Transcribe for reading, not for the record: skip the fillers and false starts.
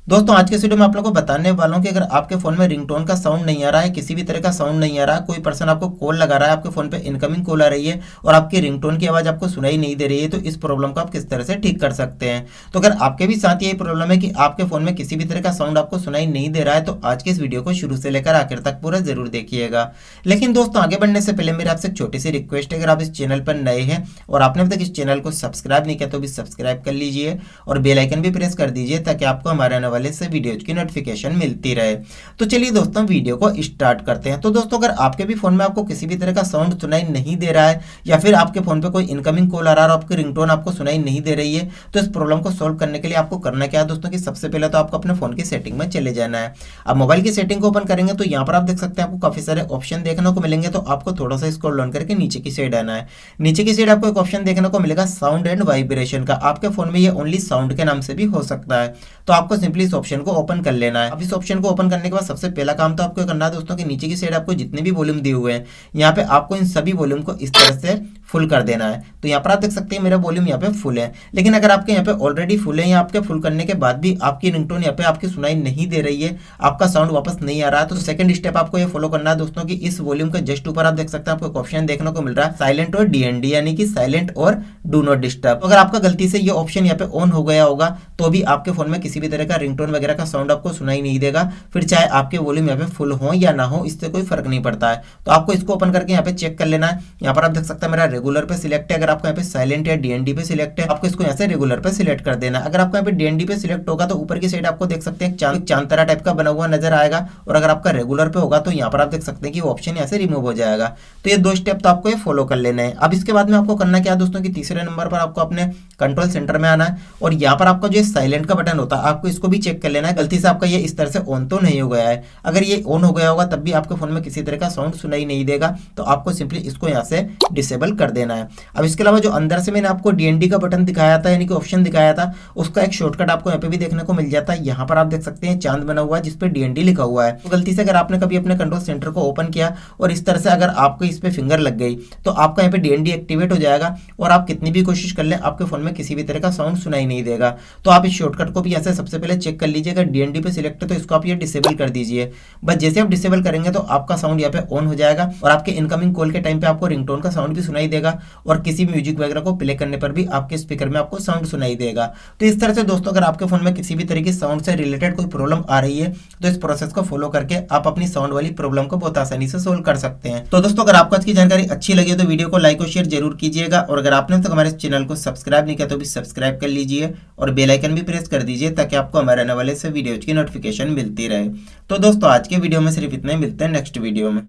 दोस्तों आज के इस वीडियो में आप लोगों को बताने वाला हूँ कि अगर आपके फोन में रिंगटोन का साउंड नहीं आ रहा है, किसी भी तरह का साउंड नहीं आ रहा है, कोई पर्सन आपको कॉल लगा रहा है, आपके फोन पे इनकमिंग कॉल आ रही है और आपकी रिंगटोन की आवाज आपको सुनाई नहीं दे रही है, तो इस प्रॉब्लम को आप किस तरह से ठीक कर सकते हैं। तो अगर आपके भी साथ यही प्रॉब्लम है कि आपके फोन में किसी भी तरह का साउंड आपको सुनाई नहीं दे रहा है, तो आज के इस वीडियो को शुरू से लेकर आखिर तक पूरा जरूर देखिएगा। लेकिन दोस्तों आगे बढ़ने से पहले मेरे आपसे एक छोटी सी रिक्वेस्ट है, अगर आप इस चैनल पर नए हैं और आपने अभी तक इस चैनल को सब्सक्राइब नहीं किया तो भी सब्सक्राइब कर लीजिए और बेल आइकन भी प्रेस कर दीजिए ताकि आपको हमारे आने वाले से वीडियोज की नोटिफिकेशन मिलती रहे। तो चलिए दोस्तों वीडियो को स्टार्ट करते हैं। तो दोस्तों अगर आपके भी फोन में आपको किसी भी तरह का साउंड सुनाई नहीं दे रहा है या फिर आपके फोन पे कोई इनकमिंग कॉल आ रहा है और आपकी रिंगटोन आपको सुनाई नहीं दे रही है, तो इस प्रॉब्लम को सोल्व करने के लिए आपको करना क्या है दोस्तों कि सबसे पहले तो आपको अपने फोन की सेटिंग में चले जाना है। अब मोबाइल की सेटिंग को ओपन करेंगे तो यहाँ पर आप देख सकते हैं आपको काफी सारे ऑप्शन देखने को मिलेंगे, तो आपको थोड़ा सा स्क्रॉल डाउन करके नीचे की साइड आना है। नीचे की साइड आपको एक ऑप्शन देखने को मिलेगा साउंड एंड वाइब्रेशन का। आपके फोन में ये ओनली साउंड के नाम से भी हो सकता है, तो आपको सिंपली इस ऑप्शन को ओपन कर लेना है। अब इस ऑप्शन को ओपन करने के बाद सबसे पहला काम तो आपको करना है दोस्तों कि नीचे की साइड आपको जितने भी वॉल्यूम दिए हुए हैं यहाँ पे आपको इन सभी वॉल्यूम को इस तरह से फुल कर देना है। तो यहाँ पर आप देख सकते हैं मेरा वॉल्यूम यहाँ पे फुल है, लेकिन अगर आपके यहाँ पे ऑलरेडी फुल है या आपके फुल करने के बाद भी आपकी रिंगटोन यहाँ पे आपकी सुनाई नहीं दे रही है, आपका साउंड वापस नहीं आ रहा है, तो सेकंड स्टेप आपको ये फॉलो करना है दोस्तों कि इस वॉल्यूम के जस्ट ऊपर आप देख सकते हैं आपको एक ऑप्शन देखने को मिल रहा है साइलेंट और डीएनडी, यानी कि साइलेंट और डू नॉट डिस्टर्ब। अगर आपका गलती से ये ऑप्शन यहाँ पे ऑन हो गया होगा तो भी आपके फोन में किसी भी तरह का रिंगटोन वगैरह का साउंड आपको सुनाई नहीं देगा, फिर चाहे आपके वॉल्यूम यहाँ पे फुल हो या ना हो, इससे कोई फर्क नहीं पड़ता है। तो आपको इसको ओपन करके यहाँ पे चेक कर लेना है। यहाँ पर आप देख सकते हैं मेरा रेगुलर पे सिलेक्ट है, अगर आपको यहाँ पे साइलेंट या डीएनडी पे सिलेक्ट है आपको इसको यहाँ से रेगुलर पे सिलेक्ट कर देना। अगर आपको यहाँ पे डीएनडी पे सिलेक्ट होगा तो ऊपर की साइड आपको देख सकते हैं चांद तरह टाइप का बना हुआ नजर आएगा, और अगर आपका रेगुलर पे होगा तो यहाँ पर आप देख सकते हैं कि वो ऑप्शन यहाँ से रिमूव हो जाएगा। तो ये दो स्टेप तो आपको ये फॉलो कर लेना है। अब इसके बाद में आपको करना क्या है दोस्तों कि तीसरे नंबर पर आपको अपने कंट्रोल सेंटर में आना है और यहाँ पर आपका जो साइलेंट का बटन होता है आपको इसको भी चेक कर लेना है, गलती से आपका ये इस तरह से ऑन तो नहीं हो गया है। अगर ये ऑन हो गया होगा तब भी आपके फोन में किसी तरह का साउंड सुनाई नहीं देगा, तो आपको सिंपली इसको यहाँ से डिसेबल कर देना है। अब इसके अलावा जो अंदर से मैंने आपको डीएनडी का बटन दिखाया था यानी कि ऑप्शन दिखाया था, उसका एक शॉर्टकट आपको यहाँ पे भी देखने को मिल जाता है। यहाँ पर आप देख सकते हैं चांद बना हुआ है जिसपे डीएनडी लिखा हुआ है। तो गलती से अगर आपने कभी अपने कंट्रोल सेंटर को ओपन किया और इस तरह से अगर आपको इस पे फिंगर लग गई तो आपका यहाँ पे डीएनडी एक्टिवेट हो जाएगा और आप कितनी भी कोशिश कर लें आपके फोन में किसी भी तरह का साउंड सुनाई नहीं देगा। तो आप इस शॉर्टकट को भी ऐसे सबसे पहले चेक कर लीजिए, अगर डीएनडी पे सिलेक्ट है तो इसको आप ये डिसेबल कर दीजिए। बस जैसे आप डिसेबल करेंगे तो आपका साउंड यहाँ पे ऑन हो जाएगा और आपके इनकमिंग कॉल के टाइम पे आपको रिंगटोन का साउंड भी सुनाई देगा और किसी भी म्यूजिक वगैरह को प्ले करने पर भी आपके स्पीकर में आपको साउंड सुनाई देगा। तो इस तरह से दोस्तों अगर आपके फोन में किसी भी तरह की साउंड से रिलेटेड कोई प्रॉब्लम आ रही है तो इस प्रोसेस को फॉलो करके आप अपनी साउंड वाली प्रॉब्लम को बहुत आसानी से सोल्व कर सकते हैं। तो दोस्तों अगर आपको आज की जानकारी अच्छी लगी तो वीडियो को लाइक और शेयर जरूर कीजिएगा, और अगर आपने तक हमारे चैनल को सब्सक्राइब नहीं किया तो भी सब्सक्राइब कर लीजिए और बेल आइकन भी प्रेस कर दीजिए ताकि आपको हमारे आने वाले से वीडियोज की नोटिफिकेशन मिलती रहे। तो दोस्तों आज के वीडियो में सिर्फ इतना ही, मिलते हैं नेक्स्ट वीडियो में।